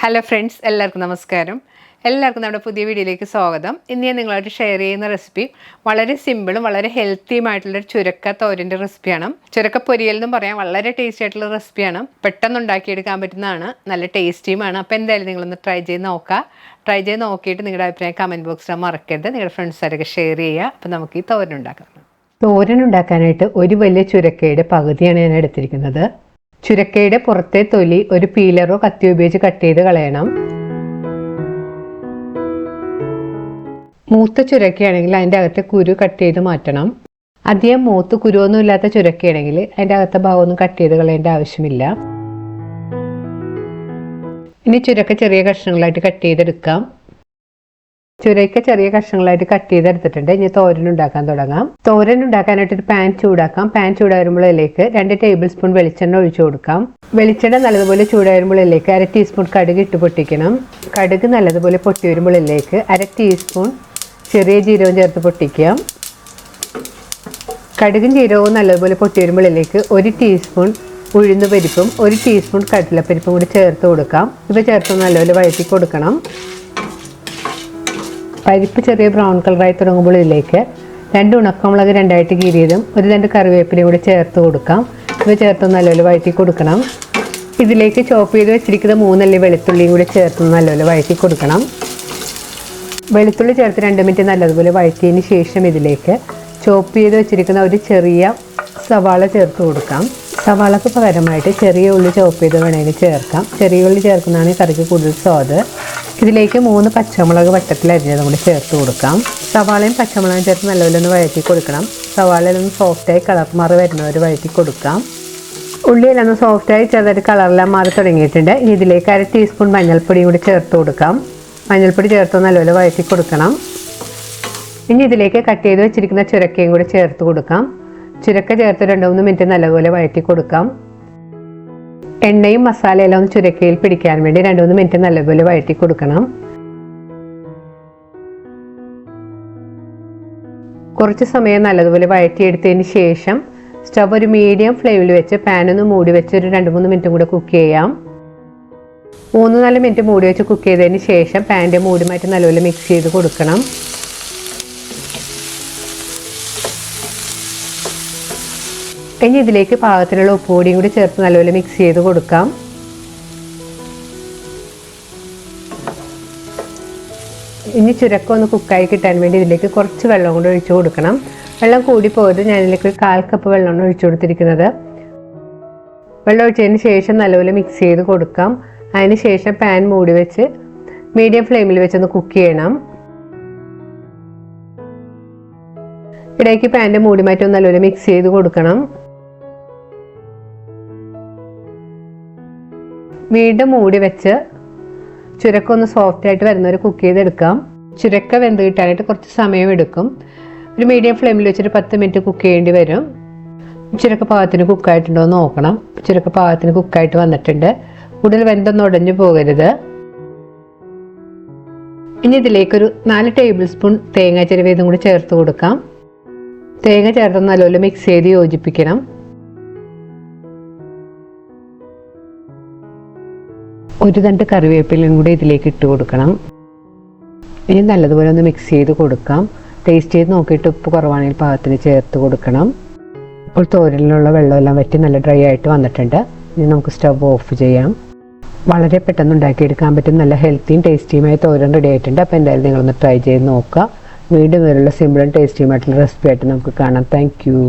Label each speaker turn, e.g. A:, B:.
A: Hello friends, എല്ലാവർക്കും നമസ്കാരം. എല്ലാവർക്കും നമ്മുടെ പുതിയ വീഡിയോയിലേക്ക് സ്വാഗതം. ഇന്ന് ഞാൻ നിങ്ങളായിട്ട് ഷെയർ ചെയ്യുന്ന റെസിപ്പി വളരെ സിമ്പിളും വളരെ ഹെൽത്തിയുമായിട്ടുള്ളൊരു ചുരക്ക തോരൻ്റെ റെസിപ്പിയാണ്. ചുരക്ക പൊരിയൽ എന്നും പറയാം. വളരെ ടേസ്റ്റി ആയിട്ടുള്ള റെസിപ്പിയാണ്. പെട്ടെന്ന് ഉണ്ടാക്കിയെടുക്കാൻ പറ്റുന്നതാണ്, നല്ല ടേസ്റ്റിയുമാണ്. അപ്പോൾ എന്തായാലും നിങ്ങളൊന്ന് ട്രൈ ചെയ്ത് നോക്കുക. ട്രൈ ചെയ്ത് നോക്കിയിട്ട് നിങ്ങളുടെ അഭിപ്രായം കമൻറ്റ് ബോക്സിൽ മറക്കരുത്. നിങ്ങളുടെ ഫ്രണ്ട്സാരൊക്കെ ഷെയർ ചെയ്യുക. അപ്പോൾ നമുക്ക് ഈ തോരൻ ഉണ്ടാക്കാം. തോരൻ ഉണ്ടാക്കാനായിട്ട് ഒരു വലിയ ചുരക്കയുടെ പകുതിയാണ് ഞാൻ എടുത്തിരിക്കുന്നത്. ചുരക്കയുടെ പുറത്തെ തൊലി ഒരു പീലറോ കത്തിയോ ഉപയോഗിച്ച് കട്ട് ചെയ്ത് കളയണം. മൂത്ത ചുരക്കയാണെങ്കിൽ അതിൻ്റെ അകത്തെ കുരു കട്ട് ചെയ്ത് മാറ്റണം. അധികം മൂത്ത് കുരുവൊന്നും ഇല്ലാത്ത ചുരക്കയാണെങ്കിൽ അതിൻ്റെ അകത്തെ ഭാഗമൊന്നും കട്ട് ചെയ്ത് കളയേണ്ട ആവശ്യമില്ല. ഇനി ചുരക്ക ചെറിയ കഷ്ണങ്ങളായിട്ട് കട്ട് ചെയ്തെടുക്കാം. ചുരക്ക ചെറിയ കഷ്ണങ്ങളായിട്ട് കട്ട് ചെയ്തെടുത്തിട്ടുണ്ട്. ഇനി തോരൻ ഉണ്ടാക്കാൻ തുടങ്ങാം. തോരൻ ഉണ്ടാക്കാനായിട്ട് ഒരു പാൻ ചൂടാക്കാം. പാൻ ചൂടാകുമ്പോഴേക്ക് 2 ടേബിൾ സ്പൂൺ വെളിച്ചെണ്ണ ഒഴിച്ചു കൊടുക്കാം. വെളിച്ചെണ്ണ നല്ലതുപോലെ ചൂടാകുമ്പോഴേക്ക് 1/2 ടീസ്പൂൺ കടുക് ഇട്ട് പൊട്ടിക്കണം. കടുക് നല്ലതുപോലെ പൊട്ടി വരുമ്പോഴേക്ക് 1/2 ടീസ്പൂൺ ചെറിയ ജീരകം ചേർത്ത് പൊട്ടിക്കാം. കടുകും ജീരകവും നല്ലതുപോലെ പൊട്ടി വരുമ്പോഴേക്ക് 1 ടീസ്പൂൺ ഉഴുന്ന് പരിപ്പും 1 ടീസ്പൂൺ കടലപ്പരിപ്പും കൂടി ചേർത്ത് കൊടുക്കാം. ഇവ ചേർത്ത് നല്ലപോലെ വഴറ്റി കൊടുക്കണം. പരിപ്പ് ചെറിയ ബ്രൗൺ കളറായി തുടങ്ങുമ്പോഴേക്ക് 2 ഉണക്കമുളക് 2ആയിട്ട് കീറിയതും 1 തണ്ട് കറിവേപ്പിലയും കൂടി ചേർത്ത് കൊടുക്കാം. ഇവ ചേർത്ത് നല്ലപോലെ വഴറ്റി കൊടുക്കണം. ഇതിലേക്ക് ചോപ്പ് ചെയ്ത് വെച്ചിരിക്കുന്ന 3 അല്ലി വെളുത്തുള്ളിയും കൂടി ചേർത്ത് നല്ലപോലെ വഴറ്റി കൊടുക്കണം. വെളുത്തുള്ളി ചേർത്ത് 2 മിനിറ്റ് നല്ലതുപോലെ വഴറ്റിയതിന് ശേഷം ഇതിലേക്ക് ചോപ്പ് ചെയ്ത് വെച്ചിരിക്കുന്ന ഒരു ചെറിയ സവാള ചേർത്ത് കൊടുക്കാം. സവാളക്ക് പകരമായിട്ട് ചെറിയ ഉള്ളി ചോപ്പ് ചെയ്ത് വേണമെങ്കിൽ ചേർക്കാം. ചെറിയ ഉള്ളി ചേർക്കുന്നതാണ് കറിക്ക് കൂടുതൽ സ്വാദ്. ഇതിലേക്ക് 3 പച്ചമുളക് വട്ടത്തിൽ അരിഞ്ഞതും കൂടി ചേർത്ത് കൊടുക്കാം. സവാളയും പച്ചമുളകും ചേർത്ത് നല്ലപോലെ ഒന്ന് വഴറ്റി കൊടുക്കണം. സവാളയിലൊന്ന് സോഫ്റ്റായി കളർ മാറി വരുന്നവർ വഴറ്റി കൊടുക്കാം. ഉള്ളിയിലൊന്ന് സോഫ്റ്റായി ചെറുതായിട്ട് കളറെല്ലാം മാറി തുടങ്ങിയിട്ടുണ്ട്. ഇനി ഇതിലേക്ക് 1/2 ടീസ്പൂൺ മഞ്ഞൾപ്പൊടിയും കൂടി ചേർത്ത് കൊടുക്കാം. മഞ്ഞൾപ്പൊടി ചേർത്ത് നല്ലപോലെ വഴറ്റി കൊടുക്കണം. ഇനി ഇതിലേക്ക് കട്ട് ചെയ്ത് വെച്ചിരിക്കുന്ന ചുരക്കയും കൂടി ചേർത്ത് കൊടുക്കാം. ചുരക്ക ചേർത്ത് 2-3 മിനിറ്റ് നല്ലപോലെ വഴറ്റി കൊടുക്കാം. എണ്ണയും മസാലയെല്ലാം ഒന്ന് ചുരക്കയിൽ പിടിക്കാൻ വേണ്ടി 2-3 മിനിറ്റ് നല്ലപോലെ വഴറ്റി കൊടുക്കണം. കുറച്ച് സമയം നല്ലതുപോലെ വഴറ്റിയെടുത്തതിന് ശേഷം സ്റ്റവ് ഒരു മീഡിയം ഫ്ലെയിമിൽ വെച്ച് പാനൊന്ന് മൂടി വെച്ച് ഒരു 2-3 മിനിറ്റും കൂടെ കുക്ക് ചെയ്യാം. 3-4 മിനിറ്റ് മൂടി വെച്ച് കുക്ക് ചെയ്തതിന് ശേഷം പാൻ്റെ മൂടി മാറ്റി നല്ലപോലെ മിക്സ് ചെയ്ത് കൊടുക്കണം. ഇനി ഇതിലേക്ക് പാകത്തിനുള്ള ഉപ്പുപൊടിയും കൂടി ചേർത്ത് നല്ലപോലെ മിക്സ് ചെയ്ത് കൊടുക്കാം. ഇനി ചുരക്ക ഒന്ന് കുക്കായി കിട്ടാൻ വേണ്ടി ഇതിലേക്ക് കുറച്ച് വെള്ളം കൊണ്ട് ഒഴിച്ചു കൊടുക്കണം. വെള്ളം കൂടി പോയത് ഞാൻ ഇതിലേക്ക് 1/4 കപ്പ് വെള്ളമാണ് ഒഴിച്ചു കൊടുത്തിരിക്കുന്നത്. വെള്ളം ഒഴിച്ചതിന് ശേഷം നല്ലപോലെ മിക്സ് ചെയ്ത് കൊടുക്കാം. അതിന് ശേഷം പാൻ മൂടി വെച്ച് മീഡിയം ഫ്ലെയിമിൽ വെച്ചൊന്ന് കുക്ക് ചെയ്യണം. ഇടയ്ക്ക് പാൻ്റെ മൂടി മാറ്റി നല്ലപോലെ മിക്സ് ചെയ്ത് കൊടുക്കണം. വീണ്ടും മൂടി വെച്ച് ചുരക്ക ഒന്ന് സോഫ്റ്റ് ആയിട്ട് വരുന്നവരെ കുക്ക് ചെയ്തെടുക്കാം. ചുരക്ക വെന്ത് കിട്ടാനായിട്ട് കുറച്ച് സമയം എടുക്കും. ഒരു മീഡിയം ഫ്ലെയിമിൽ വെച്ചൊരു 10 മിനിറ്റ് കുക്ക് ചെയ്യേണ്ടി വരും. ചുരക്ക പാകത്തിന് കുക്കായിട്ടുണ്ടോ എന്ന് നോക്കണം. ചുരക്ക പാകത്തിന് കുക്കായിട്ട് വന്നിട്ടുണ്ട്. കൂടുതൽ വെന്തൊന്നും ഉടഞ്ഞു പോകരുത്. ഇനി ഇതിലേക്കൊരു 4 ടേബിൾ സ്പൂൺ തേങ്ങ ചിരവിയതും കൂടി ചേർത്ത് കൊടുക്കാം. തേങ്ങ ചേർത്ത് നല്ലപോലെ മിക്സ് ചെയ്ത് യോജിപ്പിക്കണം. ഒരു തണ്ട് കറിവേപ്പിലയും കൂടി ഇതിലേക്ക് ഇട്ട് കൊടുക്കണം. ഇനി നല്ലതുപോലെ ഒന്ന് മിക്സ് ചെയ്ത് കൊടുക്കാം. ടേസ്റ്റ് ചെയ്ത് നോക്കിയിട്ട് ഉപ്പ് കുറവാണെങ്കിൽ പാകത്തിന് ചേർത്ത് കൊടുക്കണം. ഇപ്പോൾ തോരനിലുള്ള വെള്ളമെല്ലാം വറ്റി നല്ല ഡ്രൈ ആയിട്ട് വന്നിട്ടുണ്ട്. ഇനി നമുക്ക് സ്റ്റവ് ഓഫ് ചെയ്യാം. വളരെ പെട്ടെന്ന് ഉണ്ടാക്കിയെടുക്കാൻ പറ്റും നല്ല ഹെൽത്തിയും ടേസ്റ്റിയുമായ തോരൻ റെഡി ആയിട്ടുണ്ട്. അപ്പോൾ എന്തായാലും നിങ്ങളൊന്ന് ട്രൈ ചെയ്ത് നോക്കുക. വീണ്ടും വരെയുള്ള സിമ്പിളും ടേസ്റ്റിയുമായിട്ടുള്ള റെസിപ്പി ആയിട്ട് നമുക്ക് കാണാം. Thank you.